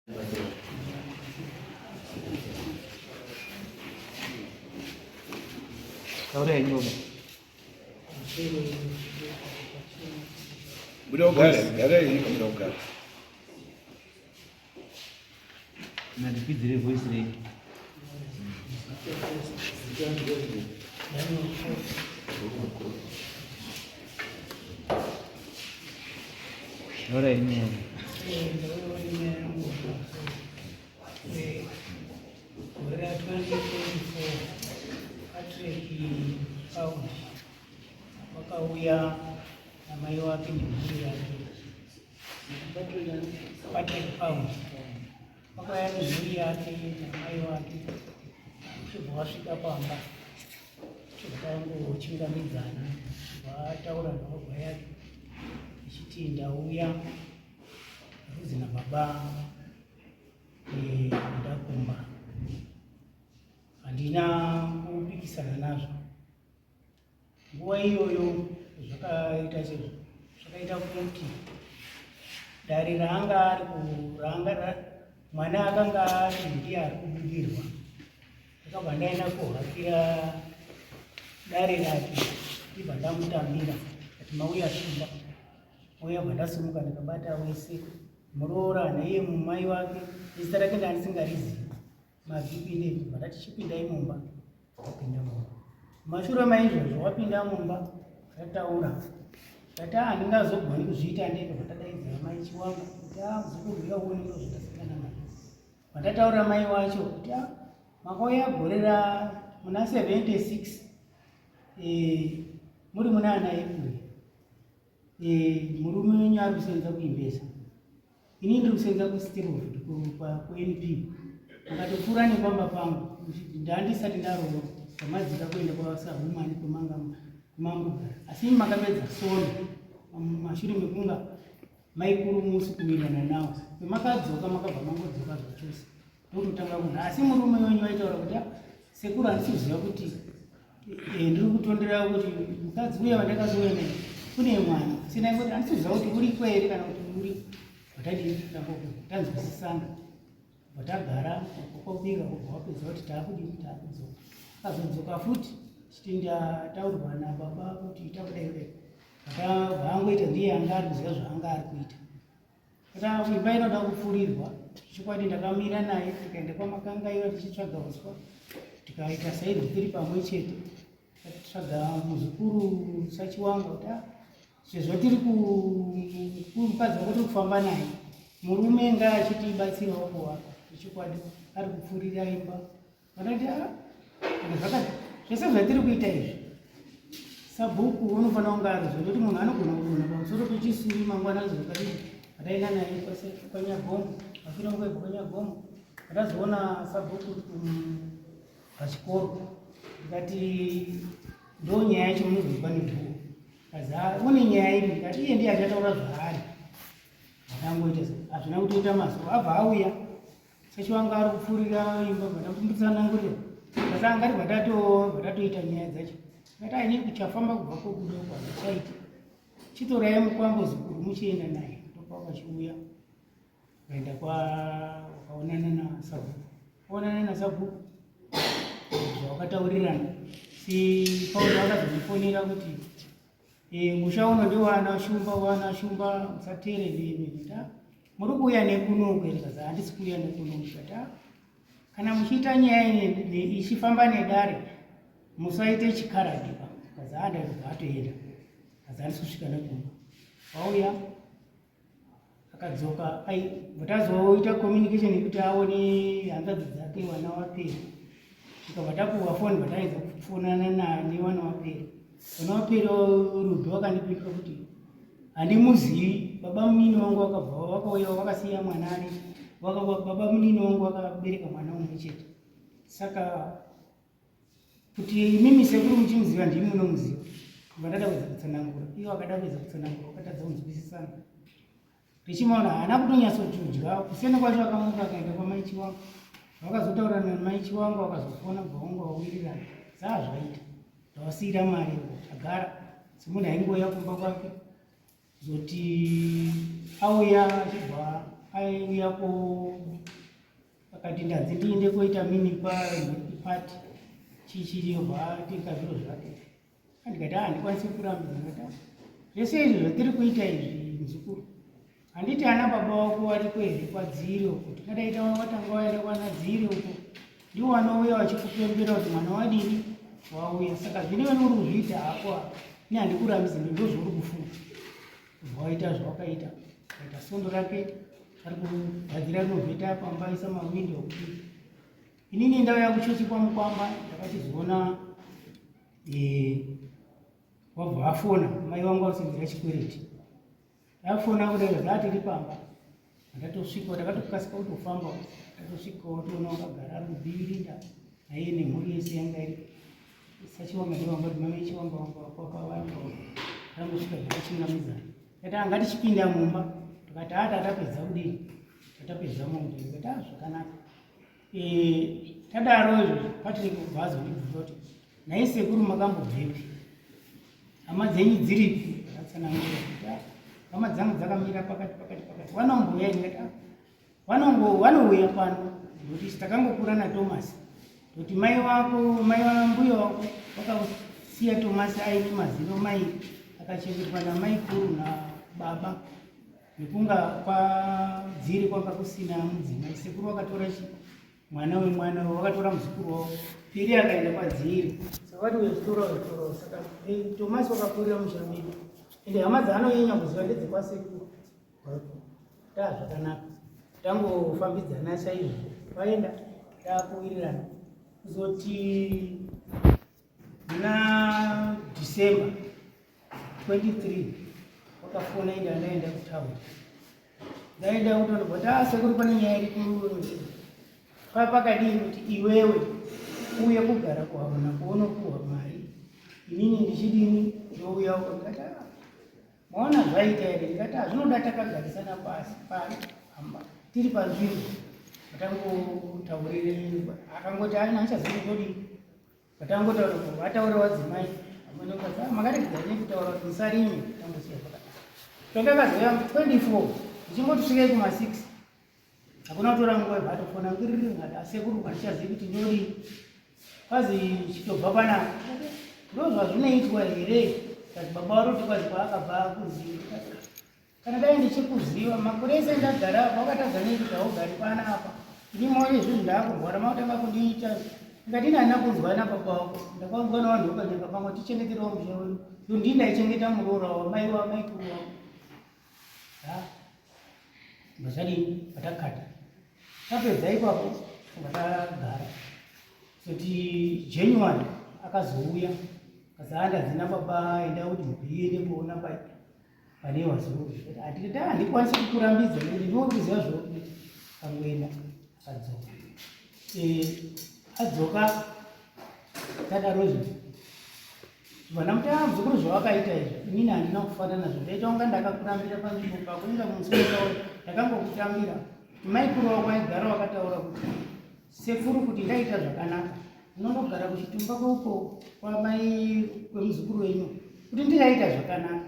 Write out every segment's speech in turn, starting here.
Ahora hay uno. Nalipidire voice rei. Ahora hay uno. Wakauya na mai wake nemhuri yake Patrick Pound wakauya nemhuri yake namai wake chibva wasvika pamba chibvatangochinganidzana vataura nhorwa yake ichiti ndauya rudzi nababa ndakumba handina kupikisana nazvo. Nguva iyoyo zvakaita kuti dare mwana akanga ari ndiye ari kubudirwa, ndakabva ndaenda kuhakira dare rake ndibva ndamutambira kuti mauya shumba mauya, bva ndasimuka ndikabata wese muroora naiye mumai wake zita rake ndandisingarizivi mavhipinde bva ndati chipindai mumba wapinda mumba. Mashure maizvozvo wapinda mumba tataura tati handingazogoni kuzviita ndega, vatadaidzira mai chiwangu kuti muzukuru yauonero zvakasiyana nazvo. Vatataura mai wacho kuti makauya gorera muna 76 muri muna ana ekure, murume wenyu ari kusenza kuimbesa, ini ndiri kusenza kuStilwood kuNP. Akatopfuura nepamba pangu ndandisati ndaroora zamadzika kuenda kwasahumani kumambugara, asi makapedza soni mashure mekunga maikurumusi kuwirirana nawo pemakadzoka makabva mangodzoka zvachose ndokutanga kunha. Asi murume wenyu vaitaura kuti sekuru handisi kuziva kuti ndiri kutondera kuti mukadzi uya vandakazouya naye kune mwana sinai kuti handisi kuziva kuti uri kwere kana kuti uri vatadii tanzwisisana vatagara kwakubika kubva wapedza kuti taakudii taakudzoka. Akazodzoka futi chiti ndataurwa nababa kuti ita kudai kudai, vaangoita ndiye anga ari kuziva zvaanga ari kuita. Kuti imba inoda kupfurirwa, chikwadi ndakamira naye tikaenda kwamakangaiwa tichitsvaga uswa, tikaita sairwi tiri pamwe chete, titsvaga muzukuru sachiwanga kuti sezvo tiri mukadzi wakati kufamba naye murume ngaachitibatsirawo kuvaka, chikwadi ari kupfurira imba. Vakati zvese zvatiri kuita izvi sabhuku unofanira kunge ari zvekuti munhu anogona kudonha pamusoro pechisuri mangwana azokadii. Vataenda naye kwanyagomo, mashure mekubva kwanyagomo vatazoona sabhuku pachikoro, tikati ndo nyaya yacho munozozwa nebhuku kazi une nyaya iri, tikati iye ndiye achataura zvaari. Vatangoita hazvina kutoita mazuva abva auya sachiwanga ari kupfurira imba vatakumbutsanangurira vatangati vatatoita nyaya dzacho ati aine kuchafamba kubva kwokudoko hachaiti chitorai mukwambo zukuru muchienda naye ndokwakachiuya vaenda wakaonana nasabhuku. Waonana nasabhuku zvawakataurirana si Paulo akazondifonera kuti musha uno ndewana shumba musateere ndemene ta muri kuuya nekunoku ere? Kazi handisi kuuya nekunoku. Kati kana muchiita nyaya ichifamba nedare musaite chikaradiba. Kazi ndabva atoenda. Kazi handisi kusvika nekumba. Wauya akadzoka vatazoita communication yekuti aone hanzvadzi dzake wana waperi, tikabva tapuhwa foni vataedza kufonana newana waperi. Wana waperi rudo wakandipika kuti handimuzivi, baba munini wangu wakabva wakauya wakasiya mwana ari, baba munini wangu wakabereka mwana umwe chete. Saka kuti mimi sekuru muchimuziva ndimi munomuziva, vandada kuedza kutsanangura. Ivo akada kuedza kutsanangura, wakatadza kunzwisisana. Richimaona haana kutonyatsotudya, kusiyana kwacho akamuka akaenda kwamai chiwangu. Vakazotaurana namai chiwangu vakazofona bvaunga wawirirana. Zvaita ndawasiyira mari agara semunhu aingoya kumba kwake zoti auya achibva aiuyapo akati ndanzi ndiende koita mini pati chichiribva tika zviro zvake andikati handikwanisi kurambidza ndikati zvese izvi zvatiri kuita izvi muzukuru handiti ana baba wako vari kwezve kwadziri uko tikadaita watanga waenda kwana dziri uko ndiwo wanouya wachikupembera kuti mwana wadini wauya saka zvine vanori kuzviita hako ni handikurambidza ndo zvauri kufunga waita zvawakaita kaita sondo rake ari kugadzira novheta pamba isa mawindo okuti inini ndauya kuchochi kwamukwamba ndakachizoona wabva afona mai vangu vasingira chikwereti afona kudai zvatiri pamba ndatosvika ndakatokasika kutofamba ndatosvika watoona wakagara ari kubirinda aiye nemhuri yese yanga iri sachiwanga ndivamba kuti mama ichiwamba wamba kwakawanda ndangosvika ndakachingamizana kati angatichipinda mumba tukati tatapedza kudini tatapedza mundu ndikati zvakanaka tadaro izvo patiri kubvazo ndibvunza kuti nhai sekuru makambobvepi hama dzenyu dziripi akatsanangura kuti hama dzangu dzakamira pakati vanomboya ndikati vanouya pano nokuti takangokura natomasi kuti mai vambuya wako vakasiya tomasi aine mazino mai akachengetwa namai kuru nababa nekunga kwadziri kwanga kusina mudzimai sekuru wakatora mwana wemwana wakatora muzukuru wavo piri akaenda kwadziri saka vati wezitora saka tomasi wakakurira mushamiri ende hama dzaanonyanya kuziva ndedzekwasekuru zvakanaka tangofambidzana chaizvo vaenda takuwirirana kuzoti muna December 23 wakafona enda ndaenda kutaundi ndaenda kutondobva sekuru pane nyaya iri pakadini kuti iwewe uye kugara kuhavana kwaunopuhwa mari inini ndichidini ndouya uko ndikati maona zvaita here ndikati zvinoda takagarisana pasi hamba tiri panzvimbo atangotaurire akangoti aina achazivi kodi vatangotaura vataura wadzimai makaregedzane kutaura kuti musarime tangosiya pakati pandakazoya 24 ndichingotosvikei kuma6 hakuna kutora nguva yebhatofona ngiriri sekuru handichazivi kuti ndori kwazi chitobva panapa ndo zvazvinoitwa here kati baba waroti kwazi kwaakabva kuziva kana dai ndichikuziva makore ese ndagara wakatadza nei kuti haugari panapa ndimoye zvinhu ndaakurwara makutanga kundiita ndikati handina kunzwana baba wako ndakaunzwa navanhu vakanyanga pamwe tichengeterawo musha wedu ndo ndii ndaichengeta muroora wamai wamaikuru wako zvadini vatakata tapedza ipapo vatagara kuti January akazouya kazaanda dzina baba enda kuti mubhiende kuona pane wazuri handikwanisi kukurambidza nekuti ndinokuziva zvokuita kangoenda akadzoka adzoka tadarozvo vana mutaa muzukuru zvawakaita izvo inini handina kufana nazvo ndaita kunga ndakakurambira panzvimbo pakuinga mumusoro ndakangokutambira maikuru wako aigara wakataura kuti sekuru kuti ndaita zvakanaka unondogara kuchitumba kweuko kwamai kwemuzukuru wenyu kuti ndikaita zvakanaka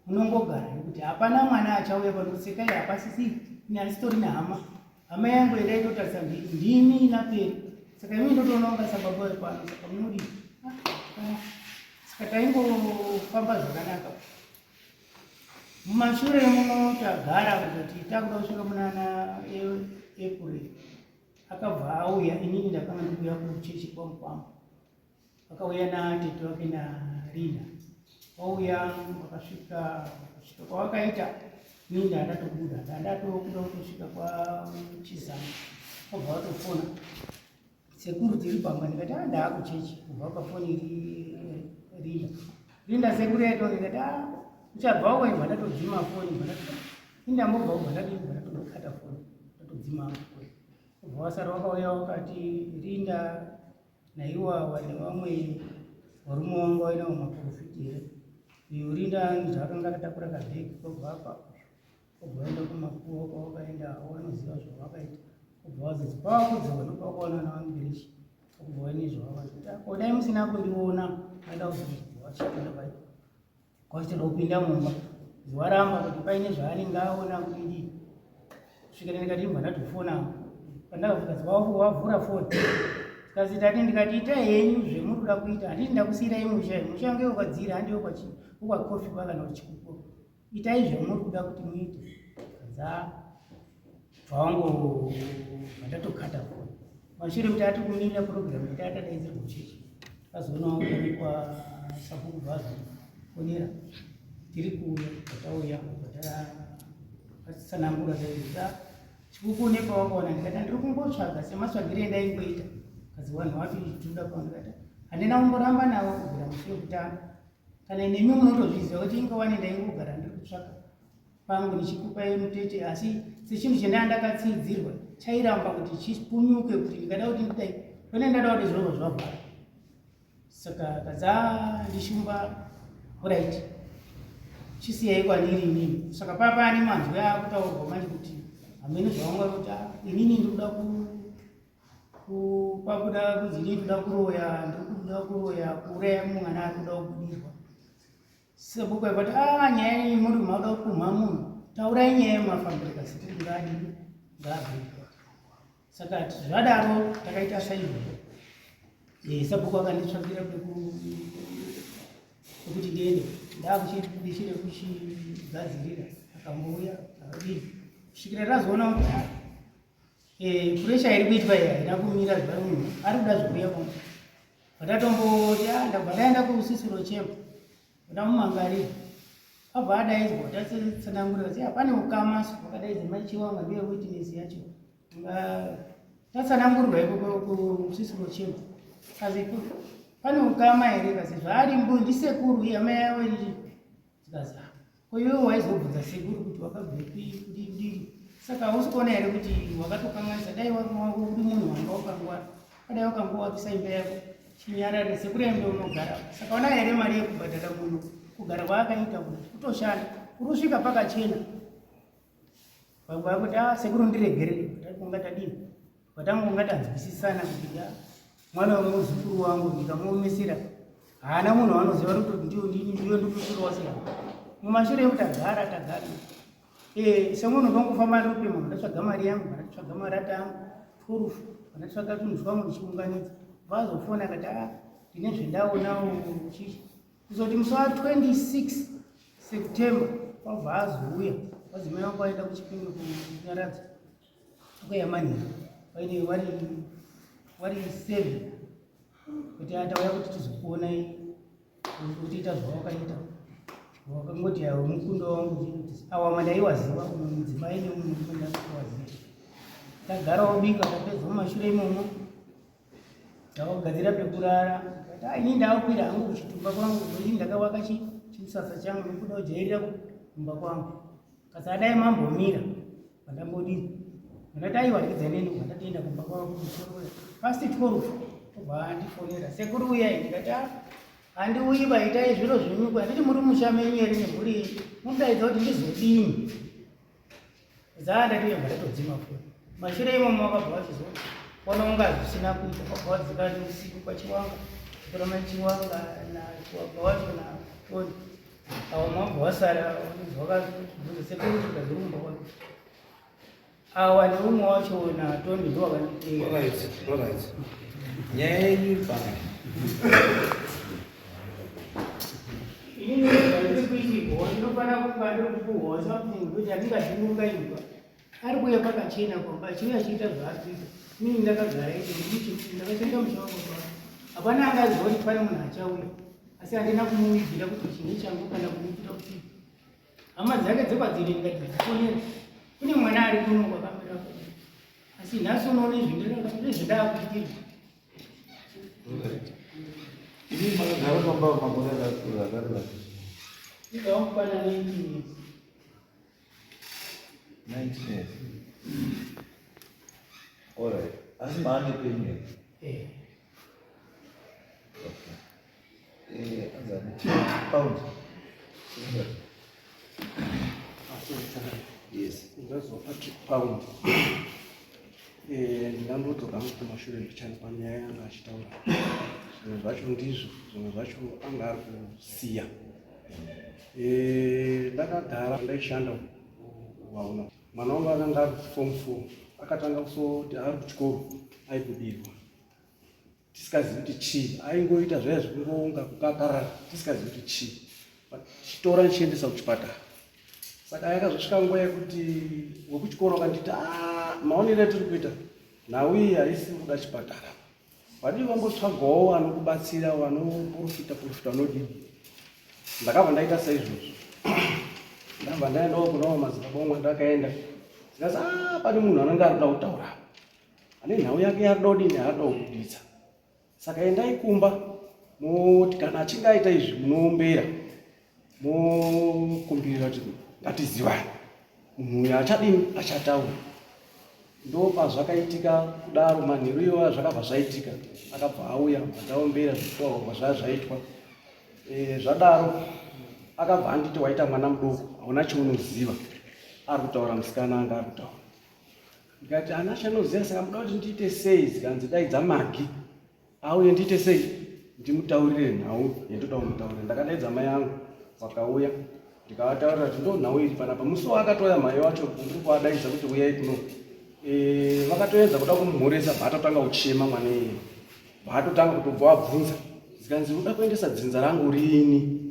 unongogara nekuti hapana mwana achauya panosekai hapasisi ini handisitori nehama hama yangu yendaitotarisa ndimi naperi saka imi ndotoona kunga sababa wepano saka munodi saka taingofamba zvakanaka mumashure muno tagara kuzoti takuda kusvika munana April akabva auya inini ndakanga ndikuuya kuchechi kwamukwamba akauya natete wake naRina wauya wakasvika kwawakaita inini ndandatobuda ndandatokuda kutosvika kwaChizama wabva watofona sekuru dziri pamba ndikati ndaakuchechi kubva pafoni Rina sekuru yaito ndikati uchabva waibva ndatodzima foni indambobva ubva ndatodokata foni ndatodzima foni ubva wasara wakauya wakati Rinda naiwa wane vamwe varume wangu vainawo maprofiti here iyo Rinda ndizvakanga akatakura kabhegi kobva apapo obva waenda kumakuwa kwawakaenda wanoziva zvawakaita obva wazoti pawakudzoka nopawakaona navangerechi obva waine zvawakaita kodai musina kundiona aida kuzobva wachikanda pai kwachitoda kupinda mumba ziwaramba kuti paine zvaanenge aona kuti kusvikira ndikati ibva ndatofona pandakafukazi wavhura foni kazi tati ndikati itai henyu zvemuri kuda kuita handiti ndakusiyirai musha mushange ukadzira handiwo ukwakofi pakana kuchikupo itai zvemuri kuda kuti muite kaza bvawangu vandatokata foni mashure kuti ati kumirira purogiramu kuti atadaidzirwa muchechi azoonawo kuonekwa sapuku vazofonera tiri kuuya patauya patsanangura zaiza chikuku nepawakaona ndikati ndiri kungotsvaga sematsvagire ndaingoita kazi vanhu vati toda pandikati handina kumboramba navo kubvira musi wekutanga kana nemi munotozviziva kuti ingawani ndaingogara ndiri kutsvaga pangu ndichikupai mutete asi sechinhu chendanga ndakatsidzirwa chairamba kuti chipunyuke kuti ndikada kuti ndidai pane ndada kuti zvinova zvavhara saka kaza ndishumba right chisiyai kwandiri inini saka papa ane manzwi akutaurwa manje kuti hamene zvaungakuti inini ndikuda pakuda kuzini ndikuda kuroya ndikuda kuroya kuuraya mwana ari kuda kubudirwa sabhuku aipati nyaya iyi muri mauda kumha munhu taurai nyaya yemafambiro kasi tiri ngani ngaabhirwa saka zvadaro takaita saizvozvo sabhuku akanditsvagira pekuti ndiende ndakuchidishire kuchigadzirira akambouya akadini kusvikira tazoona kuti puresha iri kuitwa iyi haina kumira zvari munhu ari kuda zvokuya kwangu vatatomboti ndabva ndaenda kuusisiro chemba kuda mumangariro abva adaidzwa tatsanangurira kuti pane ukamaso vakadaidza machiwanga ndiye witness yacho tatsanangurirwa iko kuusisiro chemba kazi pane ukama here kasi zvaari mbundi sekuru yamai yavo ii tikazi koiwe waizobvunza sekuru kuti wakabvepi kudii saka usikuona here kuti wakatokanganisa dai uri munhu wanga wakangwara kadai wakangowapisa imba yako chinyarare sekuru yambe unogara saka ona here mari yekubhadhara munhu kugara kwaakaita kutoshanda kuri kusvika pakachena vakuti sekuru ndiregerere takunga tadini vatangonga tanzwisisana kuti mwana wemuzukuru wangu ndikamuomesera haana munhu wanoziva kuti ndiyo ndikuzukuru wase mumashure ekuti tagara semunhu ndongofamba ndope munhu ndatsvaga mari yangu ndatsvaga marata angu 12 ndatsvaga tunhu twangu ndichiunganidza vazofona kati ndine zvendaonawo chichi kuzoti musi wa26 September wabva azouya wazimai wangu aenda kuchipinge kunyaradza akuyamaniza vaine wari 7 kuti atauya kuti tizokuonai kuti ita zvawakaita wakangoti yawe mukundo wangu awama ndaiwaziva mudzimai nemunhu ndakwaziva tagarawo bika tapedza mumashure imomo ndakagadzira pekurara ini ndaakwira hangu kuchitumba kwangu kuti ndakawaka chimusasa changu nekuda kujairira kumba kwangu kasi adai mambomira pandambodini ndati aiwatikidza neni ndatienda kumba kwangu past 12 obva andifonera sekuru uyai ndikati handiuyi vaitai zviro zvenyuku handiti muri musha menyu here nemhuri mudaidza kuti ndizodini zaandati uyanga ndatodzima foni mashure imomo wakabva wachizoona unga zvisina kuita wabva wadzika usiku pachiwanga kurama chiwanga wabva wacho natoni awa mabva wasara wakazvunza sekuru tikazirumba kwake awa neumwe wacho natoni ndowakanditeera nyaya yenyu pano inini ndiri kuitirwa ndinofana kunga ndiri kukuhosa kuti handingadzinungairwa ari kuuya pakachena kwamba achiuya achiita zvaari kuita inini ndakagara iti ndakachenda mushawangu kwavo hapana angaziva kuti pane munhu achauya asi handina kumuigira kuti chini changu kana kumuitira kuti hama dzake dzekwadziri ndikatifonera kune mwana ari kuno kwakamira asi nhasi unoona izvindezvindaa kuitirwa ini makagara pamba makore akareba ndawakukwana 19 years. Alright. Asi maane penyu azani pound yes ndazopati pound ndinandodzoka kumashure ndichanipa nyaya yanga achitaura zvimwe zvacho ndizvo zvimwe zvacho anga ari kusiya ndakagara ndaishanda waona mwana wangu akanga ari form 4 akatanga kusoti ari kuchikoro aikudirwa tisikazivi kuti chii, aingoita zvaya zvekungounga kukakarara tisikazivi kuti chii, chitora nichiendesa kuchipatara. Saka yakazosvika nguva yekuti wekuchikoro akanditi maonero atiri kuita nhau iyi haisi kuda chipatara, vadii vambotsvagawo vanokubatsira vanoprofita vanodii. Ndakabva ndaita saizvozvo, ndabva ndaendawo kunawo madzibaba omwe ndakaenda zikazi pane munhu anenge ari kuda kutaura ane nhau yake yarida kudini yaarida kubuditsa. Saka endai kumba moti kana achinge aita izvi munoombera mokumbirira kuti ngatizivane, munhu uyu achadini achataura. Ndopazvakaitika kudaro manheru iwayo zvakabva zvaitika, akabva auya ataombera zvitaurwa zvazvaitwa. Zvadaro akabva anditi waita mwana mudoko hauna chaunoziva, ari kutaura musikana anga ari kutaura. Ndikati ana chanoziva, saka muda kuti ndiite sei? Zikanzi daidza Magi auye ndiite sei ndimutaurire nhau yendoda kumutaurira. Ndakadaidza mai angu vakauya ndikavataurira kuti ndo nhau iri panapa. Musi wakatoya mai wacho ndiri kuadaidza kuti uyai kuno, vakatoedza kuda kumhoresa bvaatotanga kuchema mwana iyeye, bvaatotanga kutobva wabvunza zikanzi uda kuendesa dzinza rangu rini.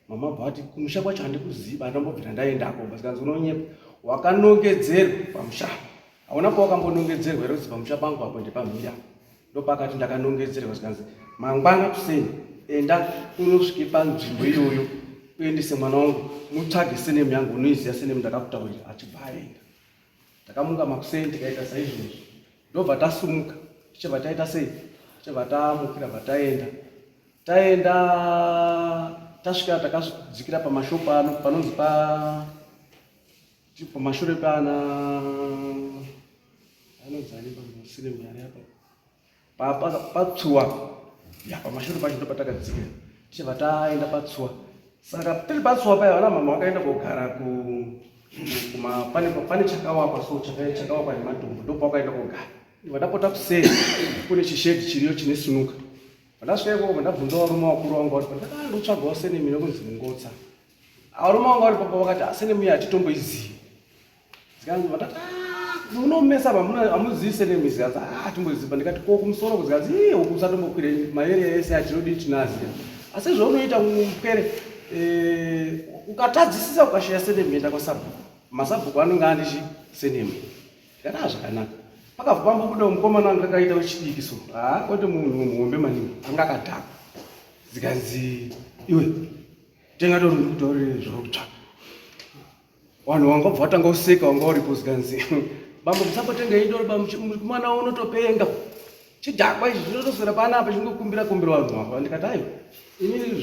Mama bvati kumusha kwacho handikuziva, andambobvira ndaendako. Zikanzi unonyepa, wakanongedzerwa pamusha, hauna pawakambonongedzerwa here kuti pamusha pangu apo ndepamhiri. Ndopakati ndakanongedzerwa. Zikanzi mangwana kuseni enda unosvike panzvimbo iyoyo uendese mwana wangu, mutsvage senemu yangu, unoiziva senemu ndakakutaurira. Achibva aenda. Ndakamuka makuseni tikaita saizvozvo, ndobva tasumuka tichibva taita sei, tichibva taamukira bva taenda tasvika takadzikira pamashopu ano panonzi pamashure pana anonzani pamusiremu yari apa patsuwa ya pamashure pacho ndopatakadzikira tichibva taenda patsuwa. Saka tiri patsuwa paya vana mama vakaenda kogara pane chakawakwa, so chakawakwa nematombo, ndopawakaenda kogara. Vandapota kuseri kune chishedhi chiriyo chine sunuka. Vandasvika ikoko ndabvunza varume vakuru vangu vari ndotsvagawo senemu inokunzi Mungotsa. Varume vangu vari papa vakati senemu iyi hatitomboizivi. Zikanzi vandati munomesa hamuzivi senemu iyi. Zikanzi hatimboiziva. Ndikati ko kumusoro kuzikanzi uku usatombokwira maeria ese atinodi tinaziva. Asi zvaunoita mupwere ukatadzisisa ukashaya senemu enda kwasabhuku, masabhuku anonge andichi senemu. Ndikati zvakanaka. Pakabva pambobuda mukomana wanga akaita wechidikiso, kwete munhu muhombe maningi anga akadhakwa. Zikanzi iwe tengatori ndikutaurire zvaukutsvaka. Vanhu vanga bva vatanga kuseka vanga varipo. Zikanzi bambo musapotenga indori mukomana unotopenga chidhakwa izvi zvinotoswera panapa chingokumbira vanhu ava. Ndikati aiwa inini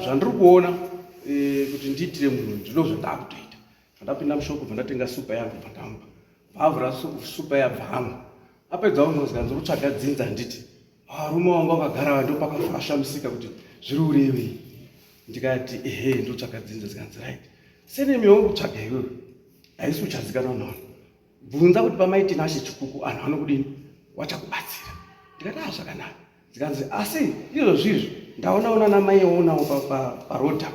zvandiri kuona kuti ndiitire munhu ndino zvandakutoita. Ndapinda mushopu bvandatenga supa yangu bvandamupa, bhavhura supa yabvamu. Apedza umwe zikanzi kutsvaga dzinza. Handiti varume vanga vakagara ndopakabva ashamisika kuti zviri urevei. Ndikati ehe ndotsvaga dzinza. Zikanzi right, senemu yaungutsvaga iwewe haisi uchazikanwa navanhu, bvunza kuti pamaiti nashe chikuku anhu anokudini wachakubatsira. Ndikati zvakanaka. Zikanzi asi izvozvizvi ndaonaona namai onawo parodha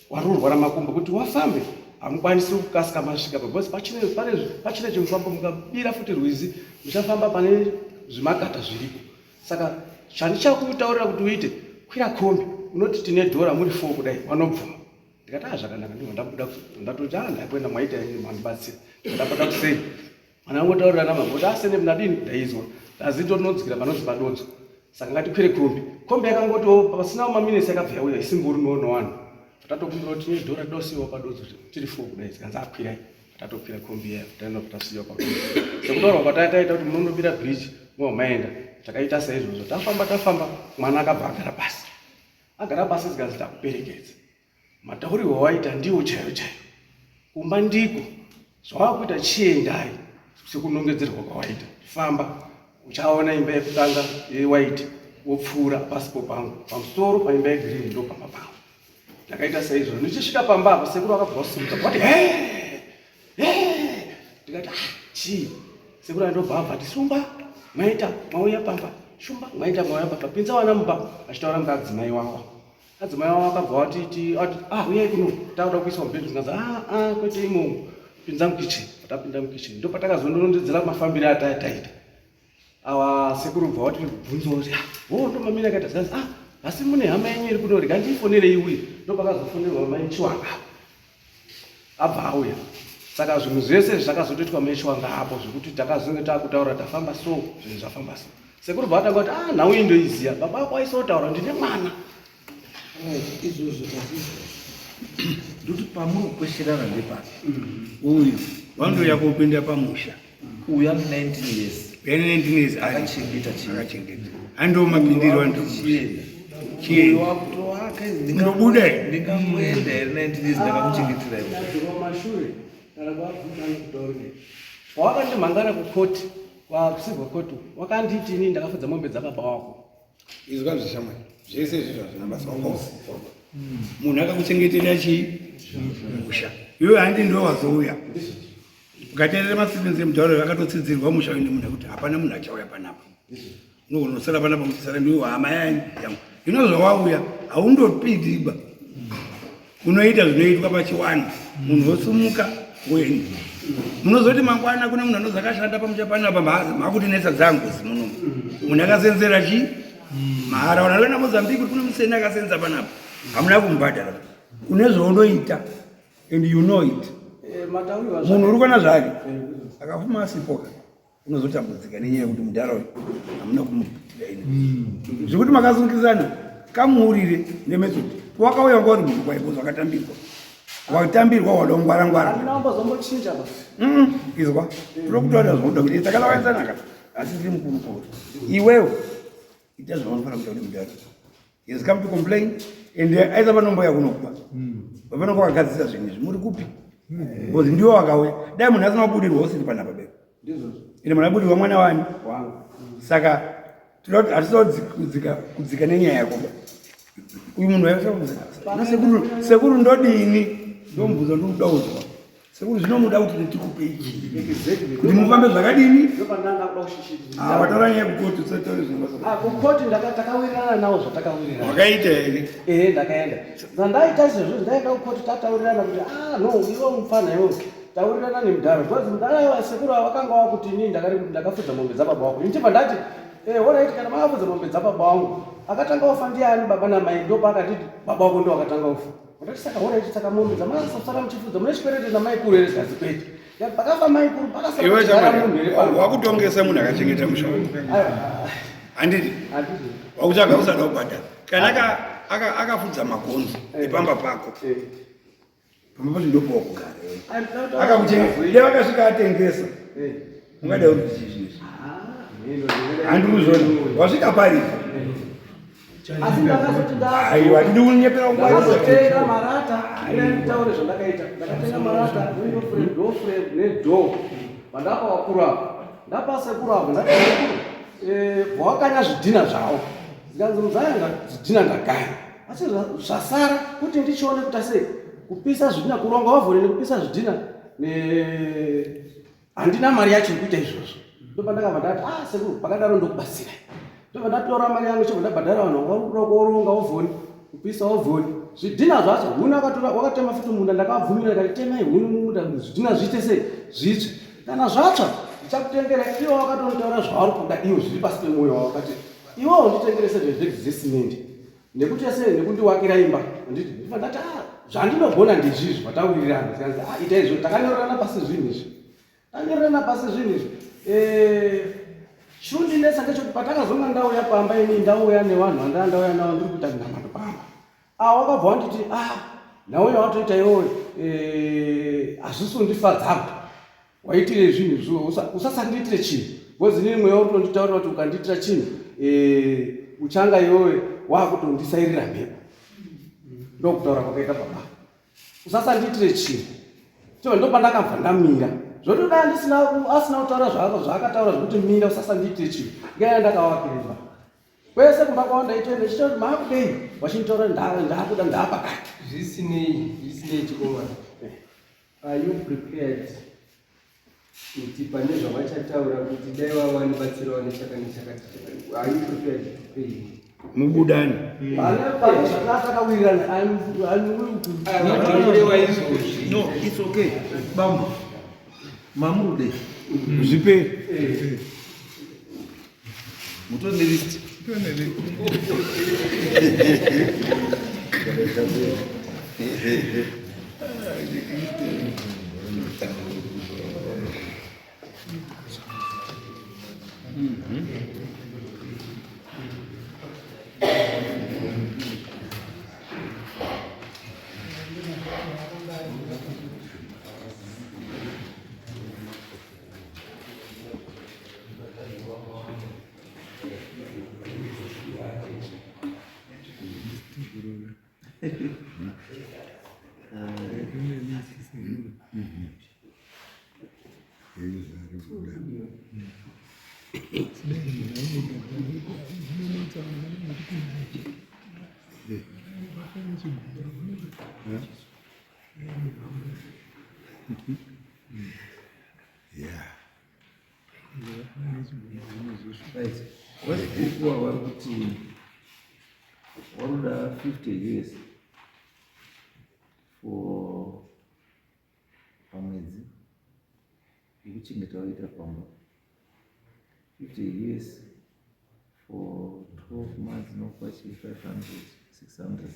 wari kurwara makumbo kuti wafambe hamukwanisi kukasika masvika because pachine chimufambo mukabira futi rwizi muchafamba pane zvimagata zviripo. Saka chandichakutaurira kuti uite kwira kombi unoti tine dhora muri 4 kudai wanobvuma. Ndikati zvakanaka. Ndibva ndabuda ndatoti ndakwenda mwaita mandibatsira. Ndapota kuseni mwana angotaurira namama kuti senemu ndadini ndaizwa ndazitonodzikira panonzi padodzo. Saka ngatikwire kombi yakangotiwo pasina maminisi yakabva yauya isimbori nowanhu. Tatokumbira kuti tine dhora dosiwa padodzo tiri 4 kudai. Zikanzi akwirai. Tatokwira kombi yayo taenda patasiyiwa pakombi. Sekutaura kwataita kuti munondobira bridge maenda takaita saizvozvo. Tafamba mwana akabva agara pasi. Zikanzi takuperekedza. Mataurirwo waita ndiwo chaiwo kumba ndiko zvawakuita chiendai sekunongedzerwa kwawaita. Famba uchaona imba yekutanga yewaiti wopfuura pasipo pangu pamusoro paimba yegirini ndo pamba pangu. Ndakaita saizvozvo. Ndichisvika pamba apa sekuru akabva osimuka kwati ndikati chii? Sekuru andobva abva ati shumba mwaita mwauya pamba, shumba mwaita mwauya pamba, pinza wana mumba. Achitaura mukadzimai wawo. Adzimai wawo akabva ati uyai kuno takuda kuisa mubhedhu. Ndikazi kwete imomo pinza mukitchen patapinda mukitchen ndo patakazondorondedzera mafambiro ataita awa sekuru bva wati bvunzo kuti ndo mamina akaita zazi asi mune hama yenyu iri kunori ngandiifonere iuye ndo pakazofonerwa mai Chiwanga abva auya saka zvinhu zvese zvakazotoitwa mai Chiwanga apo zvekuti takazonge takutaura tafamba so zvinhu zvafamba so sekuru bva atanga kuti nhau iyi ndoiziya baba ako aisotaura ndine mwana izvozvo ndokuti pamunokwesherana ndepati uyu wandoya kupinda pamusha uyu ane 19 years akachengeta ando mapindiro ando chienda wakutoaka ndobuda ndingamuenda here 19 years ndakamuchengetera mashure kana kwabvunza kutaurire wakandimhangana kukoti kwakusirwa koti wakanditi inini ndakafudza mombe dzababa wako izwa zvishamwari zvese zvizvo zvina basa wako munhu akakuchengetera musha iwe handi ndo wazouya ukateerera masipenzi emutauro akatotsidzirwa musha uende munhu kuti hapana munhu achauya panapa unosara panapa kutisara ndiwe hama yangu ino zvawauya haundopindiba unoita zvinoitwa pachiwanda munhu wosumuka woenda munozoti mangwana kune munhu anozakashanda pamusha panapa makuti nesa dzangozi muno munhu akasenzera mahara wana wena Mozambique kune museni akasenza panapa hamuna kumubhadhara une zvaunoita and you know it munhu uri kuona zvake akafuma asipoka unozotambudzika nenyaya yekuti mudhara hamuna kumupitira zvekuti makasungikizana kamuurire nemethod wakauya ngori munhu kwaipo zvakatambirwa watambirwa wadongwara izwa tokutaura zvokuda kuti takalawaenzanaka asi tiri mukuru iwewe ita zvaunofanira kuita kuti mudhara is come to complain and aisa panomboya kunokupa papanonga wakagadzisa zvinhu izvi muri kupi because ndiwo wakauya dai munhu asina kubudirwa usiri panapa beko ine munhu abudirwa mwana wani saka hatisa kudzika nenyaya yako uyu munhu sekuru ndodini ndomubvunza ndikudaudzwa sekuru zvinomuda kuti nditikupe ichi kuti mufambe zvakadini wataura nyaya yekukoti usataure kukoti takawirirana nawo zvatakawirirana wakaita here ndakaenda zandaita izvozvo ndaenda kukoti tataurirana kuti no iwe mufana iwe taurirana nemudhara because mudhara sekuru wakanga wakuti inini ndakafudza mombe dzababa wako inchibva ndati oraiti kana makafudza mombe dzababa wangu akatanga ufa ndiani baba namai ndo paakatiti baba wako ndo akatanga ufa ndati saka oraiti saka mombe dzamakasasara muchifudza mune chikwereti namai kuru here zikazi kwete pakafa mai kuru wakutongesa munhu akachengeta musha handiti wakutsvaga usada kubhadhara kana akafudza magonzo epamba pako pamba pati ndopowa kugara akakuchengeta vakasvika atengesa ungada uri zviizvi handikuzvona wasvika pari asi ndakazoti aiwa tidi kunyepera ndakazotenga marata nditaure zvandakaita ndakatenga marata window nedo pandapa wakuru apo ndapa sekuru apo ndati wakanya zvidhina zvavo zikanzi mudzayanga zvidhina ndagaya asi zvasara kuti ndichione kuti ase kupisa zvidhina kuronga wavhori nekupisa zvidhina handina mari yacho yekuita izvozvo ndopa ndakabva ndati sekuru pakadaro ndokubatsira ndopa ndatora mari yangu chobva ndabhadhara vanhu varikuda kuoronga wovhoni kupisa wovhoni zvidhina zvacho huni wakatema futi munda ndakabvumira ndikati temai huni munda zvidhina zviite sei zvitsve kana zvatsva ndichakutengera iwo wakatontaura zvauri kuda iwo zviri pasi pemwoyo wavo wakati iwowo nditengerese zvezvegzi zesimende nekuti ese nekundiwakira imba nditi ndifa ndati zvandinogona ndizvizvi vatawirirana zikanzi ita izvo takanyorerana pasi zvinhu izvi tanyorerana pasi zvinhu izvi chindinetsa ngechekuti patakazonga ndauya pamba ini ndauya nevanhu vandandauya navo ndiri kuita kunamando pamba wakabva wanditi nauya watoita iwowe hazvisundifadzapo waitire zvinhu izvo usasandiitire chinhu bcause inini mweya uri kutonditaurira kuti ukandiitira chinhu uchanga iwowe waakutondisairira mhepo ndokutaura kwakaita baba usasandiitire chinhu so ndopandakabva ndamira zvotoda asina kutaura zvaakataura zvokuti mira usasandiitire chinhu ngeya ndakawakiremba kwese kumba kwavo ndaitoenda chita kuti maakudei wachinitaura ndaakuda ndaapakati zvisinei chikomana are you prepared kuti pane zvavachataura kuti dai wavanibatsirawo nechakani chakati are you prepared to pay mubudani no it's okay bambo Mamude. Zvipe. Mutori nelist. Right. What people are putting 150 years for pamwedzi yekuchengeta waita pamba 50 years for 12 months nokwachi 500 600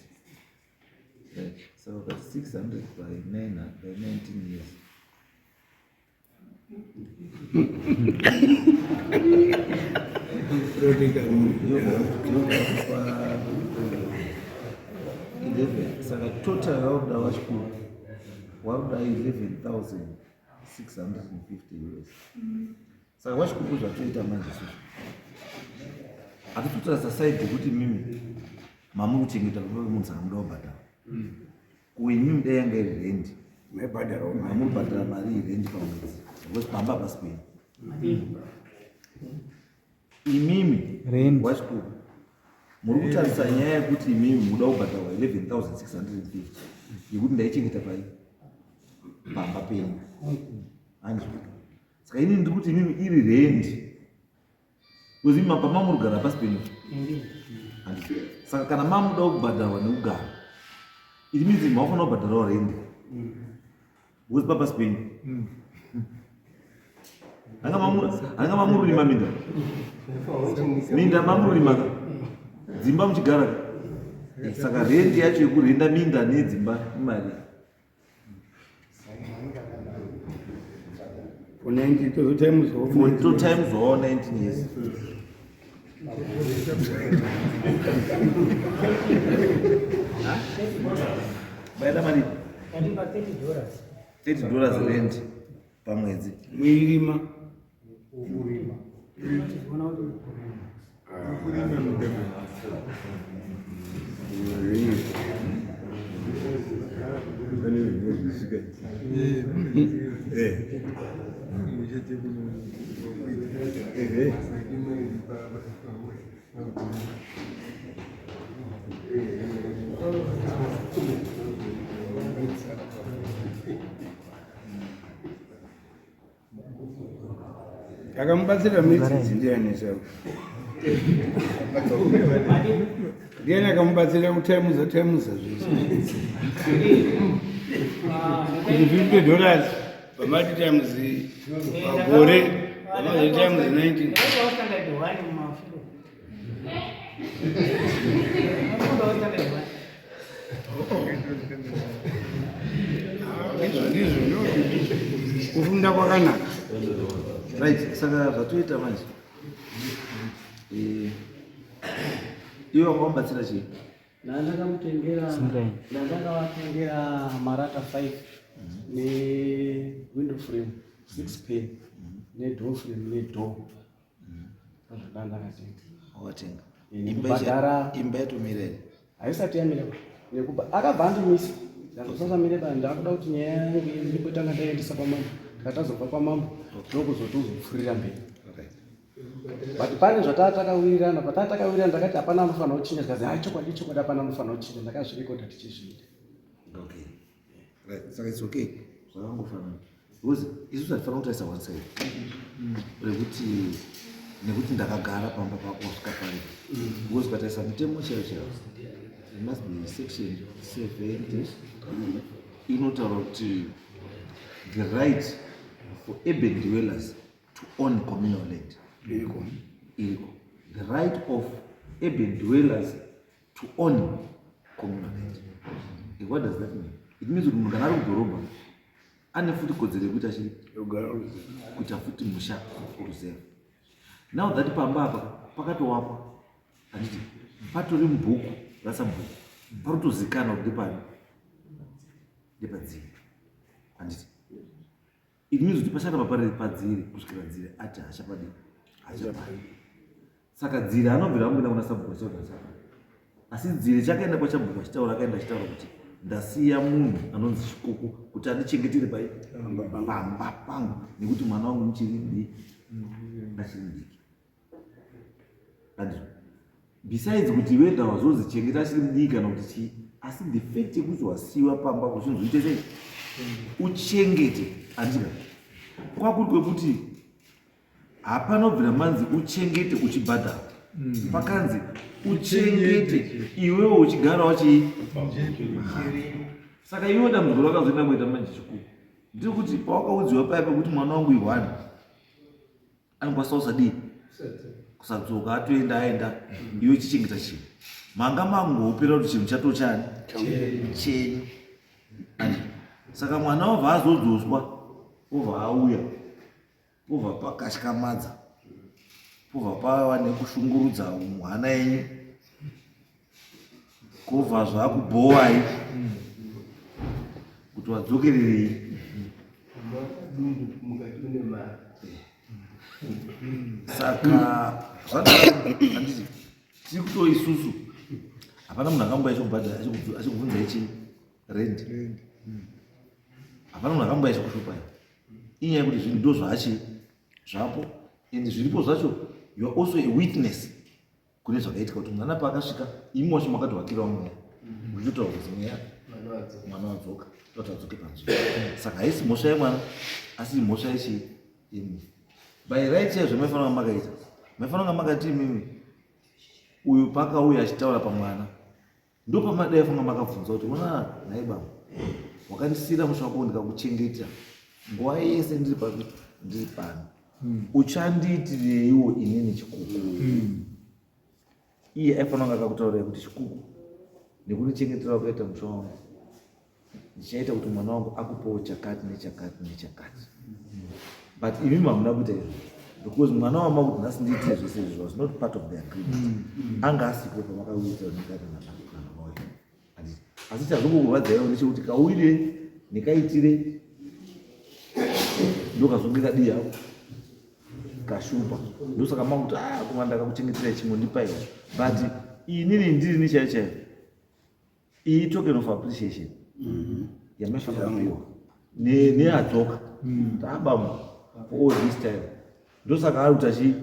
right. So that's 600 by 19 years. Saka total wabuda wachikuru wabuda 11,650 euros. Saka wachikuru zvatoita manje hatitotarisa saidi kuti mimi mamuri kuchengeta kuve munhu saka muda wabhadhara kuimimi dai yanga iri rendi mamuri bhadhara mari irendi pamwedzi because pamba hapasi penyu imimi wachikuru muri kutarisa nyaya yekuti imimi muda kubhadharwa 11,650 yekuti ndaichengeta pai pamba penyu hanzi. Saka ini ndiri kuti imimi iri rendi kuzi mapa mamurugara pasi penyu hanzi. Saka kana mamuda kubhadharwa nekugara it means mafanira kubhadharwa rendi kuzi papasi penyu hanga mamururima minda mamururima dzimba muchigara. Saka rendi yacho yekurenda minda nedzimba imari For 2 times or 19 years. Baada mali $30 rent pamwedzi muirima akamubatsira midzi ndiani saka ndiani akamubatsira kutaimuza zvese kuti $50 pamati times pagore pamati times 19 ndizvo kufunda kwakanaka. right. Saka zvatoita manje iwe wakamubatsira chii? Ndandakavatengera marata 5 ne-window frame 6 pane ne-door frame ne-door zvadandakatenga. Watenga Imba yatomira here haisati yamira akabva andimisa ndakusasamira ndakuda kuti nyaya yangu ndikotanga ndaendesa pamambo ndakatazobva pamambo ndokuzotuzopfurira mberi. But pane zvatakawirirana patakawirirana ndakati hapana anofanira kuchinja zikazi chokwadi hapana anofanira kuchinja ndakazvirekodha tichizviita. Okay. Right. Saka it's okay. Zvakangofanana. Because isu zvatifanira kutarisa one side. Nekuti ndakagara pamba pako wasvika pari. Because ukatarisa mutemo chaiwo chaiwo. It must be section 7 inotaura kuti the right for urban dwellers to own communal land. Iko. The right of urban dwellers to own communal land. What does that mean? It means that munhu ari kudhorobha ane futi kodzero yekuti kuti afuti musha kureserve. Now that pamba apa pakatowapa anditi patori mubhuku rasabhuku parotozikana kuti ndepadziri anditi it means kuti pashaka padziri kusvikira dziri ati hachapadi hachapadi saka dziri anobvira amboenda kuna sabhuku achitaura saka asi dziri chakaenda kwachabhuku achitaura akaenda achitaura kuti ndasiya munhu anonzi chikuku kuti andichengetere pamba pangu nekuti mwana wangu muchiri ndachiri mudiki. Besides kuti wenda wazozichengeta achiri mudiki kana kuti chii, asi the fact yekuti wasiwa pamba kuchinzoite sei uchengete andika kwakuri kwekuti hapanobvira manzi uchengete uchibhadhara pakanzi uchengete iwewe uchigara wachi. Saka iwe dambudziko rakazoenda kuita manje chikuru ndiri kuti pawakaudziwa paya pekuti mwana wangu ihwani anokwanisa usadii kusadzoka atoenda aenda iwe chichengeta chinhu manga mangopera kuti chinhu chato chani chenyu. Saka mwana wabva azodzoswa obva auya pobva pakashikamadza pobva pava nekushungurudza mwana yenyu kobva zvakubhowai kuti wadzokererei. Saka handiti tiri kuto isusu hapana munhu akamboya chekubhadhara achikubvunza ichi rendi hapana munhu akamboya chekushupai inyaya yekuti zvinhu ndo zvachi zvapo ende zviripo zvacho you are also a witness kune zvakaitika kuti mwana paakasvika imi wacho makadhwakirawo mweya uchitotaura kuti mweya mwana wadzoka toti adzoke panzvimbo. Saka haisi mhosva yemwana asi mhosva yechi yemi by right chaizvo maifanira kunge makaita maifanira kunge makati imimi uyu pakauya achitaura pamwana ndo pamadai fanga makabvunza kuti ona nhai baba wakandisiyira musha wako ndikakuchengeta nguva yese ndiri pano uchandiitireiwo inini chikuku. Iye aifanira kunge akakutaurirai kuti chikuku nekundichengetera wakaita musha wangu ndichaita kuti mwana wangu akupawo chakati nechakati nechakati. But imimi hamuna kuita izvo because mwana wama kuti nhasi ndiitire zvese izvo was not part of the agreement. Anga asipo pamakauita nekati nanauya asi chazongokurwadzaiwo nechekuti kauire nekaitire ndokazonge kadii hako kashupa ndosaka makuti kuma ndakakuchengetera chimwe ndipa izvo but inini ndiri nechaiyo chaiyo iyi token of appreciation yamaifanira kupiwa neadzoka tabamu for all this time ndosaka ari kuti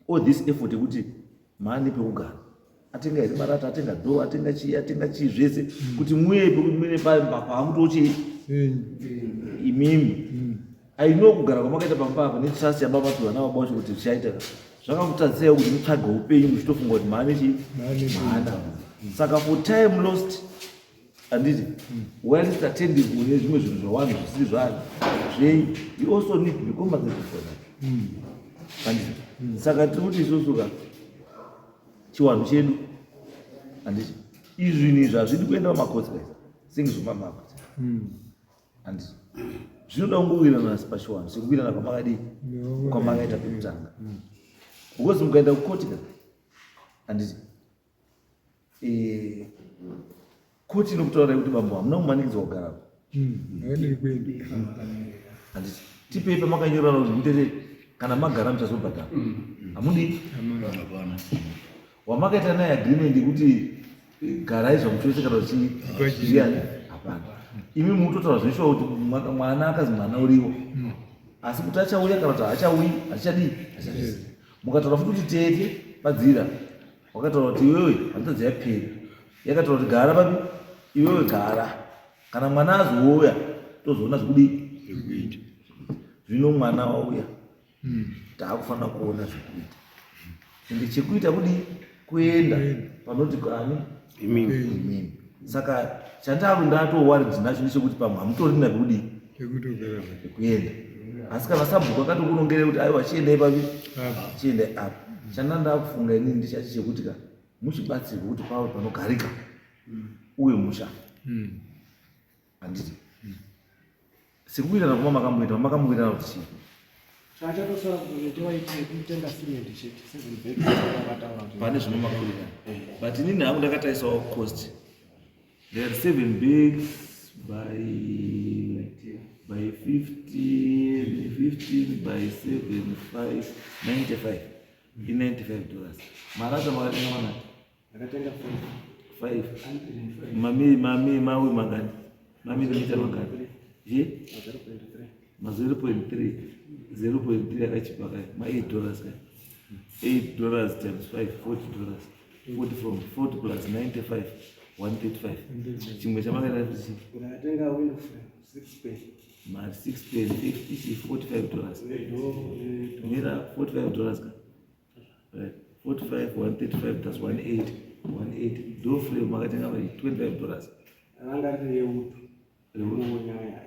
all this effort yekuti maane pekugara atenga iri marata atenga dho atenga chii zvese kuti muye pekuti mune paamutochi imimi aino kugara kwamakaita pamba apa netrust yababa kuti vana vaba vacho kuti zvichaita zvakakutadzisai kuti mutsvaga upenyu muchitofunga kuti maane chii maana. Saka for time lost anditi whilst attending kune zvimwe zvinhu zvawanhu zvisiri zvanhu zvei you also need to be compensated for that. Anditi saka tiri kuti isusuka chiwanhu chedu anditi izvinhu zvazvidi kuenda pamakotsi sengezvomamakuti anditi zvinoda kungowirirana nasi pachiwanhu sekuwirirana kwamakadii kwamakaita pekutanga because mukaenda kukoti ka anditi koti inokutaura kuti bambo hamuna kumanikidzwa kugarapo anditi tipei pamakanyorana kuti muterere kana magara muchazobhadhara hamudi wamakaita naye agreement yekuti garai zvamuchose kana zvichiyani hapana imi mutotaura zveshuwa kuti mwana akazi mwana uriwo asi kuti achauya kana kuti haachauyi hachichadii mukataura futi kuti tete padzira wakataura kuti iwewe handitadzi yapera yakataura kuti gara papi iwewe gara kana mwana azouya tozoona zvekudii zvino mwana wauya taakufanira kuona zvekuita ende chekuita kudii kuenda panoti kani imimi. Saka chandaku ndatowaridi nacho ndechekuti pamwe hamutorina pekudii kuenda asi kana sabhuku akatokunongere kuti aiwa chiendei papi chiende apa chandanda kufunga inini ndichachi chekuti ka muchibatsirwe kuti pave panogarika uye musha handiti sekuitana kuma makamboitana kuti chii chachatosara kuti waitenga simenti chete 7 bag pane zvinomakurira but inini hangu ndakataisawo cost there are 7 bags by 15 by 7 5 95 in $95 marata makatenga manati akatenga 5 mawe magani mamilimeter magani je 0.3 akachipa kai $8 kai $8 times 5 $40 from 40 plus 95 135 chimwe chamakaita kuti ngatenga window frame 6 pen mari 6 pen 50 $45 mira $45 ka right 45 135 plus 180 door frame makatenga mari $25 anga riri yeutu remunyaya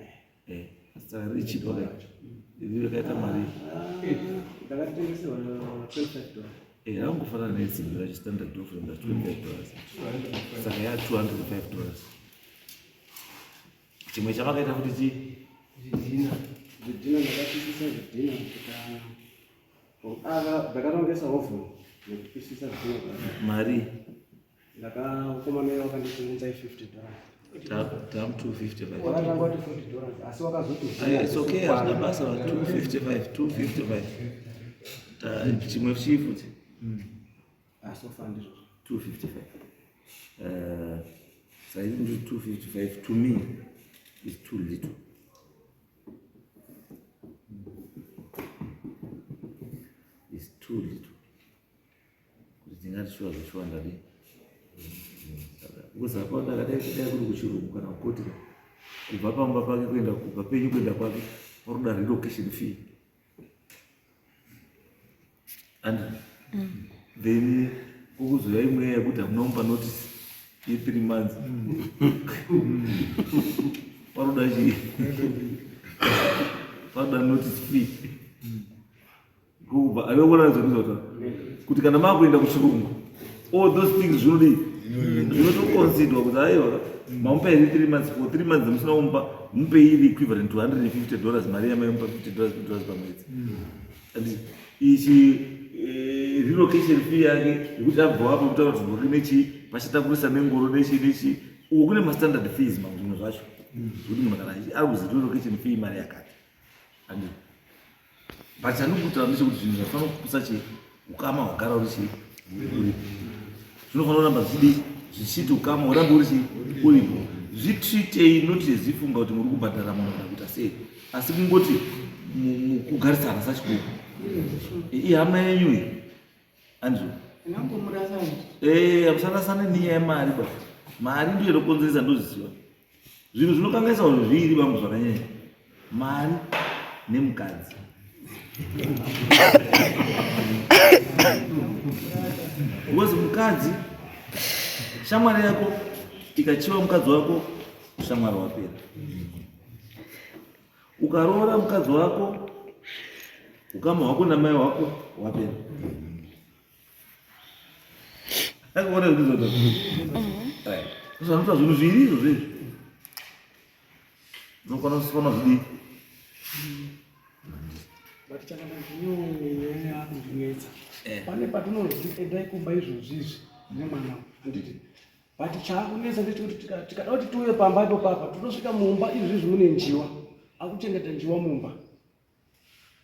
saka richipa kai ivi kaita mari ndakatengeserwa $25 rangofanana nesimbi racho standard door frame that's $25 saka ya $205 chimwe chamakaita kuti chi zvidhina ndakapisisa zvidhina ndakarongesa oven nekupisisa zvidhina mari ndakakomanera wakanditengenza $50 tam 255 wakatanga kuti $40 asi wakazoti it's okay hazvina basa 255 chimwe chifuti asofa ndizvo 255 saidi ndi 255 to me is too little kuti tingati shuwa zvishwanda di kuzapa ndakadai kuri kuchirungu kana kukotika kubva pamba pake kuenda kubva penyu kuenda kwake paroda relocation fee and then kukuzoya imwe yekuti hamunamupa notice ye3 months paroda chii paroda notice fee kubva avekona zvonizota kuti kana makuenda kuchirungu all those things zvinodii zvinotoconsiderwa kuti aiwa mamupa here 3 months for 3 months musina kumupa mupe iri equivalent to $150 mari yamaimupa $50 pamwedzi and ichi relocation fee yake yekuti abva apo kutaura kuti ndorine chii pachitakurisa nengoro nechi uku kune mastandard fees mazvimwe zvacho kuti munhu kana ari kuzi relocation fee mari yakati and but chandikutaura ndechekuti zvinhu zvafanira kupusa chii ukama hwagara uri chii zvinofanira kuramba zvichiti ukama huramba uri chii uripo zvitritei noti zifunga kuti muri kubhadhara munhu kana kuita sei asi kungoti kugarisana sachikuru ihama yenyu iyi andrew musarasane niya yemari ba mari ndiyo inokonzeresa ndoziziva zvinhu zvinokangaisa kuti zviri vamwe zvakanyanya mari nemukadzi because mukadzi shamwari yako ikachiva mukadzi wako shamwari wapera ukaroora mukadzi wako ukama hwako namai wako wapera akaona zvizoto zvanoita zvinhu zviri izvo zvezvi unokwana kusifana zvidii but chakanaiyonyaya kundinetsa pane patinonzi endai kumba izvozvizvi nemwana handiti but chaakunetsa ndechekuti tikada kuti tiuye pamba ipo papa totosvika mumba izvizvi mune njiwa akuchengeta njiwa mumba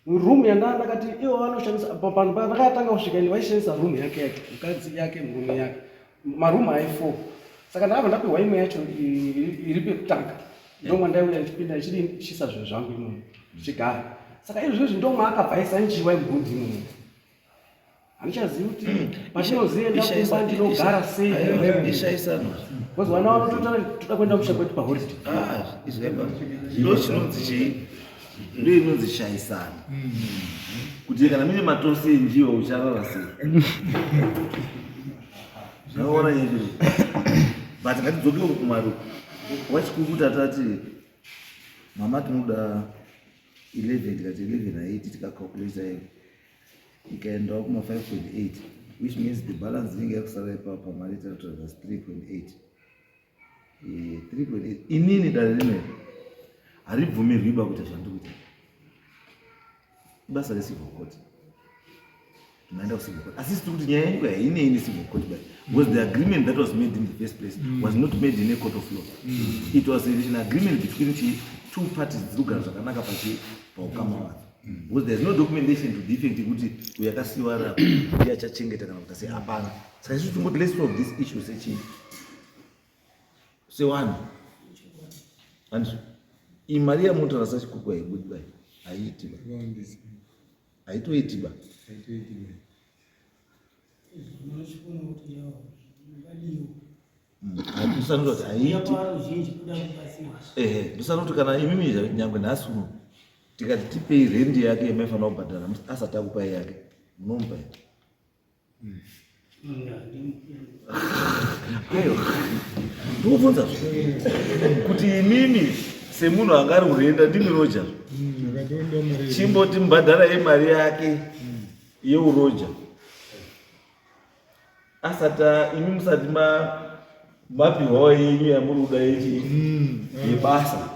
rumu yandakati iwo vanoshandisa panhu pandakatanga kusvika ini vaishandisa rumu yake mukadzi yake murume yake marumu ai4 saka ndakabva ndapiwa imwe yacho iri pekutanga ndomwe ndaiuya ndichipinda ndichidishisa zvinhu zvangu imomo ndichigara saka izvizvi ndomwe akabvaisa njiwa imugundi imomo handichazivi kuti patinozienda kumba ndinogara sei ishaisano bcause vana vanotoda kuenda musha kwedu paholiday ndo chinonzi chii ndo inonzi shaisana kuti kana mine matosi enjiwa ucharara sei zvakaona nyezviro but ngatidzokewo kumaruku wachikukuta tati mama tinoda 11 tikati 11 tikakalkulisa hiyo ikaenda kuma 5.8 which means the balance inenge yakusara ipapo pamarital was 3.8. 3.8 inini dare rimwe haribvumirwiba kuita zvandikuita ibasa recivil court tunaenda kucivil court asi siti kuti nyaya yangu haine ini civil court but because the agreement that was made in the first place was not made in a court of law. It was an agreement between two parties dzirikugara zvakanaka paukama hwadzo because there is no documentation to the effect kuti uyakasiwara uye achachengeta kana kuti sei hapana. Saka isusu tingoti let's solve this issue sechii se1 and imari yamuntu rasachikuku haibudi bai haitiba haitoitiba ndosanoti haiti ndosanoti kana imimi nyangwe nhasi uno tikati tipei rendi yake yamaifanira kubhadhara asati akupai yake munomupai ndokubvunza kuti imimi semunhu anga ari kurenda ndimi roja chimboti mbhadhara yemari yake yeuroja asata imi musati mapiwawo yenyu yamuri kuda yebasa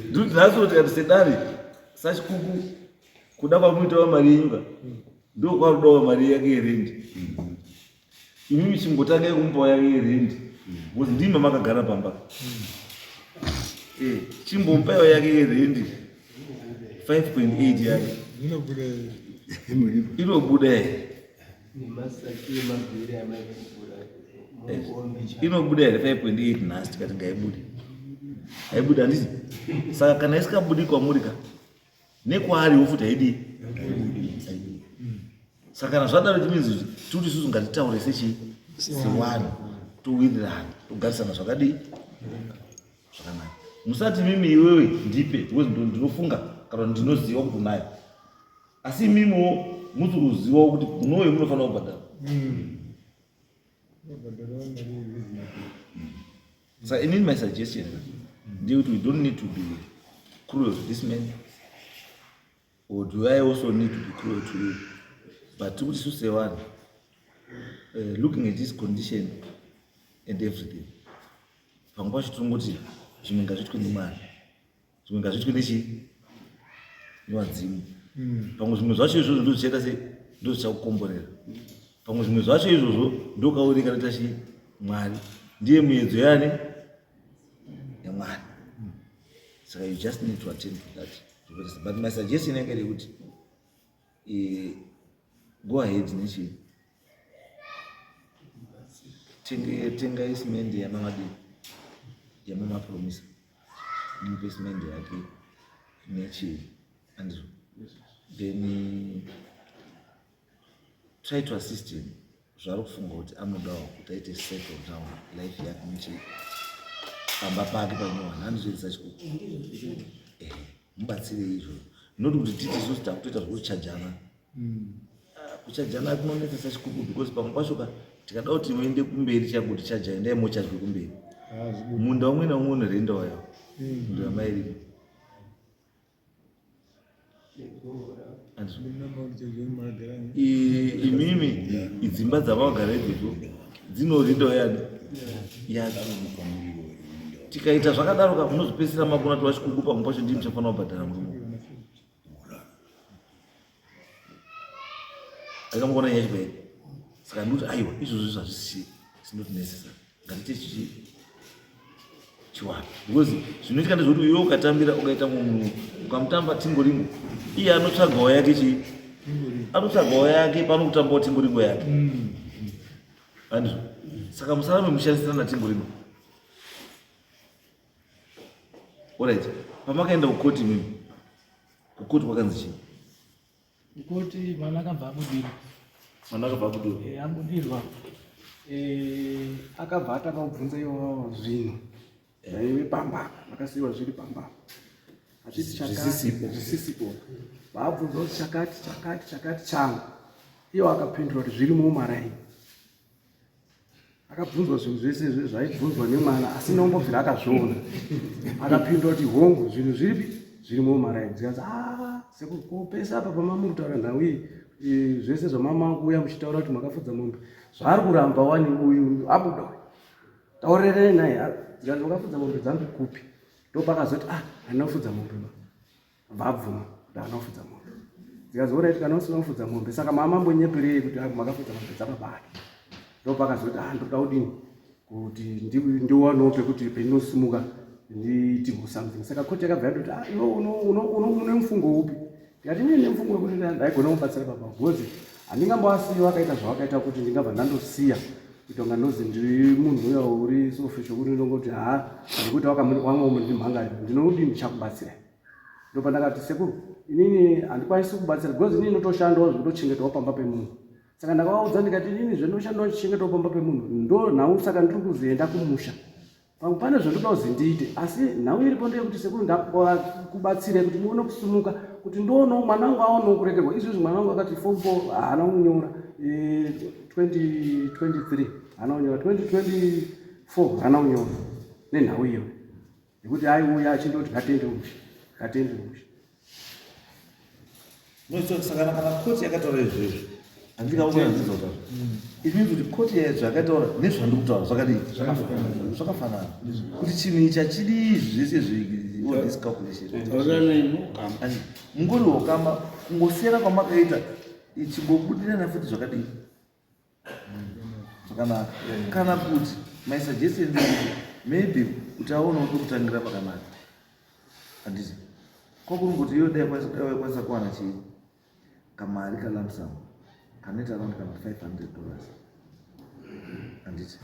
ndinasoti kati sedare sachikuku kuda kwamuitawo mari yenyuka ndo kwarudawo mari yake yerendi imimi chimbotangai kumupawo yake yerendi kuti ndima makagara pamba chimbomupaiwo yake yerendi 5.8 yake inobuda inobuda here 5.8 nhasi tikati ngaibudi haibudi handiti. Saka kana isikabudi kwamurika nekwaariwo futi haidi. Saka kana zvadaro timinzi kuti isusu ngatitaure sewanhu towirirana togarisana zvakadi zvakanaka. Musati mimi iwewe ndipe because ndinofunga kana ndinoziva kuti unayo asi mimiwo muti kuzivawo kuti unoyo munofanira kubhadhara. So inini my suggestion ndekuti we don't need to be cruel to this man or do I also need to be cruel to you, but to say one looking at this condition and everything pangwa chitongoti zvimwe ngazvitwe nemari zvimwe ngazvitwe newadzimu pamwe zvimwe zvacho izvozvo ndozvichaita sei ndozvichakukomborera pamwe zvimwe zvacho izvozvo ndokaoneka noita Mwari ndiye muedzo yani yaMwari. Saka you just need to attend to that. But my suggestion is kuti go ahead nechi tenga isimende yamama promise investment yake nechi and then try to assist him. Zvari kufunga kuti anodawo kuti aite settle down life yake nechi pamba pake panyowani handizvoisa chikuku mubatsire izvo noti kuti titi isusu takutoita zvokuchajana kuchajana kunonetsa sachikuku because pamwe pacho tikada kuti muende kumberi chakuti chaja endai mochadye kumberi munda umwe naumwe unorenda wayo munda wamairimo imimi idzimba dzavagara idzodzo dzinorindawo yani yacho. Tikaita zvakadaro munozopedzisira makuna kuti wachikuku pamwe pacho ndii muchafanira kubhadhara murume akamukona nyaya chibairi. Saka ndikuti aiwa izvozvo zvazvisi sinotinetsesa ngatiite chiwani because zvinoitika ndezvekuti iwe ukatambira ukaita munhu ukamutamba tingoringo iye anotsvagawo yake anotsvagawo yake pano kutambawo tingoringo yake handizvo. Saka musarambe mushandisirana tingoringo. Alright, pamakaenda kukoti mimi kukoti kwakanzi chii? Kukoti mwana akabva abudirwa. Mwana akabva abudirwa? Abudirwa. Akabva atakabvunza iwo zvinhu zvaive pamba makasiyiwa zviri pamba achiti zvisisipo vaabvunza kuti chakati changu iwo akapindura kuti zviri muumaraini akabvunzwa zvinhu zvese izvi zvaibvunzwa nemwana asina kumbobvira akazviona. Akapindura kuti hongu zvinhu zviripi zvirimo maraini. Zvikanzi sekupesa apa pamamuri kutaura nhau iyi zvese zvamama kuuya muchitaura kuti makafudza mombe zvari kuramba wani uyu abuda uyu taurerei naye. Zvikanzi makafudza mombe dzangu kupi ndopakazoti handina kufudza mombe vabvuma kuti handina kufudza mombe. Zvikanzi oraiti kana usina kufudza mombe saka mama mbonyeperei kuti makafudza mombe dzapabake. Ndopakazoti ndoda kudini kuti ndiwanewo pekuti pendinosimuka nditi something. Saka koti yakabva yatoti iwe une mufungo upi? Ndikati ndine nemufungo wekuti ndaigona kubatsira baba bhozi handingambowasiyiwa akaita zvawakaita kuti ndingabva ndandosiya kutonga ndozi ndiri munhu uya uri sofisho kuti ndongoti ndikuti wamwe ndimhanga ndinodini ndichakubatsira. Ndopandakati sekuru inini handikwanisi kubatsira because inini ndotoshandawo zvindochengetawo pamba pemunhu. Saka ndakavaudza ndikati inini zvendoshandawo chichengetawo pamba pemunhu ndo nhau saka ndiri kuzoenda kumusha pangu pane zvendoda kuzi ndiite asi nhau iripo ndeyekuti sekuru ndakubatsire kuti muone kusumuka kuti ndoonawo mwana wangu aonawo kuregerwa. Izvozvi mwana wangu akati form 4 haana kunyora 2023 haana kunyora 2024 haana kunyora nenhau iyo yekuti aiuya achindoti ngatende musha ngatende musha. Saka kana koti yakataura izvozvo handingaona nzizotaura it means kuti koti zvakataura nezvandiri kutaura zvakafanana kuti chinhu ichi hachidi izvi zvese this calculation mungori hokama kungosiyana kwamakaita ichimbobudirana futi zvakadii zvakanaka. Kana kuti my suggestion ndekuti maybe kuti aonawo pekutangira pakanaka handiti kwakurungoti iyo dai kwanisa kuwana chii kamari kalamsam kanoita around kana $500 handiti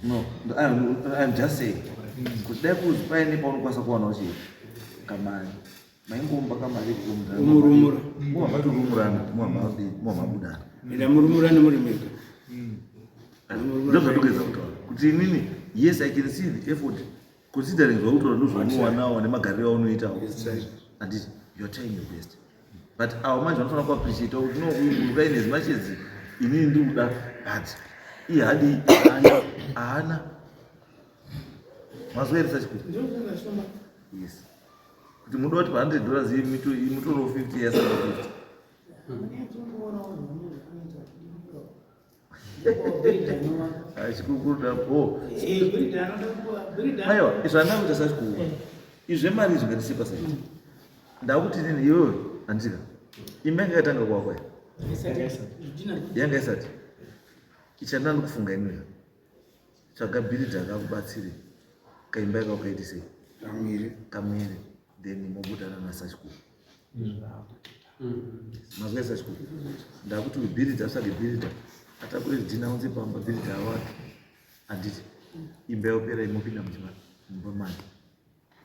no I'm just saying kuti dai kuzi paine paunokwanisa kuwanawo chii kamari maingomba kamari umurumura muhambatorumurana muhambabudana ila murumurana muri mega ndozvandogeza kutaura kuti inini yes I can see the effort considering zvautora ndozvaunowanawo nemagariro aunoitawo handiti you're trying your best but avo manje vanofanira kuappreciate kuti no uyu ukaine as much as inini ndikuda but iye hadi haana mazoeresa chikuti yes kuti muda kuti pa$100 imutorowo 50 yes 50 chikukuruda aiwa izvo handina kuita sachikuwa izvi zvemari izvi ngatisipa saiti ndakuti nini iyoyo handika imba yanga yatanga kuwakwaya yanga isati ichandanda ndikufunga inoyo tsvaga bhiridha akakubatsire kaimba yakaukaiti sei kamiri then mobudana nasachikuwa mazwa sachikuwa ndakuti bhiridha asage bhiridha atakure zidhina unze pamba bhiridha awake handiti imba yaopera imopinda mumba mani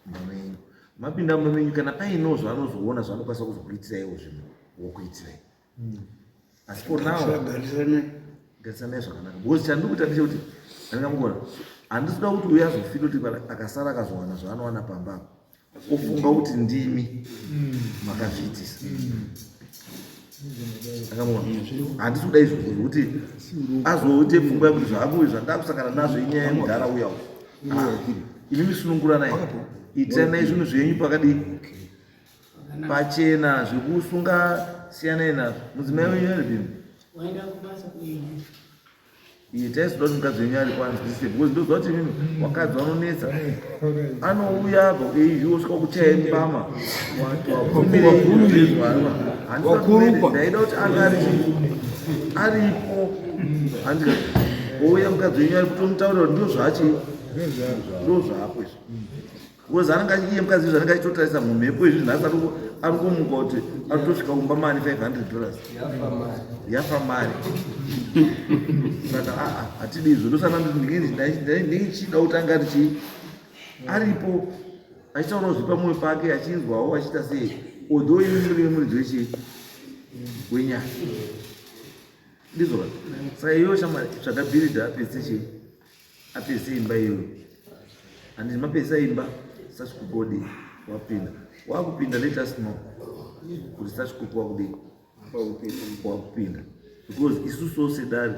mumba menyu mapinda mumba menyu kana paino zvaanozoona zvaanokwanisa kuzokuitira iwo zvinhu wokuitirai asi for now garisanai zvakanaka because chandiri kuita ndechekuti handingamugona handisida kuti uya azofila kuti akasara akazowana zvaanowana pamba ofunga kuti ndimi makazviitisa handisi kuda izvo kuti azoite pfungwa yekuti zvaakuwi zvandakusangana nazvo inyaya yemudhara uyawo inimi sunungura naye itai nai zvinhu zvenyu pakadii pachena zvekusunga siyanai nazvo mudzimai wenyu ari bini taisidoda kuti mukadzi wenyu ari kwanzwisise because ndoziva kuti mimi wakadzi vanonetsa anouya abva eizviwo svika kuchaya mbama ndaida kuti anga aripo handika ouya mukadzi wenyu ari kutomutaurira kuti ndozvachi ndozvako izvo because anenge iye mukadzi izvo anenge achitotarisa mumhepo izvi nhasi ari kumuka kuti ari kutosvika kumba mani $500 yafa mari saka hatidi izvo ndosana ndichida kutanga tichi aripo achitaurawo zvepamwoyo pake achinzwawo achiita sei although imuri muridzi wechii wenyaya ndizvoka saka iyo shamwari zvakabhiridha apese chii apese imba iyoyo handiti mapesa imba sachikukodi wapinda wakupinda let us know kuti sachikuku wakudii wakupinda because isusu sedari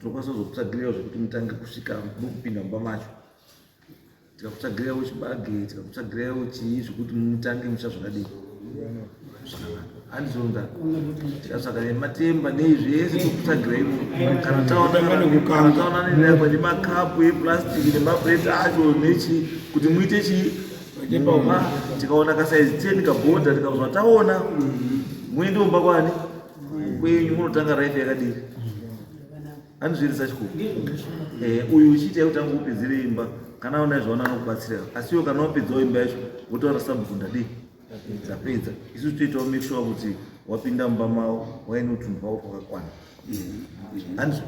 tokwanisa kuzokutsvagirawo zvekuti mutange kusvika mukupinda mumba macho, tikakutsvagirawo chibage, tikakutsvagirawo chii zvekuti mutange musha zvakadii zvakanaka. Handizonda tikatsvaga nematemba neizvese tokutsvagirai kana taona nenakwa nemakapu eplastiki nemabhureti acho nechi kuti muite chii tikaona kasaizi 10 kabhodha tikazva taona muende mumba kwani kwenyu munotanga raife yakadii. Handizvirisa chikuru uyu uchiita kutanga kupedzere imba kana una zvaona anokubatsira, asi iwo kana wapedzawo imba yacho wotaura sabhuku ndadii dzapedza. Isusu toitawo make sure kuti wapinda mumba mavo waine utunhu hwavo hwakakwana. Handizvo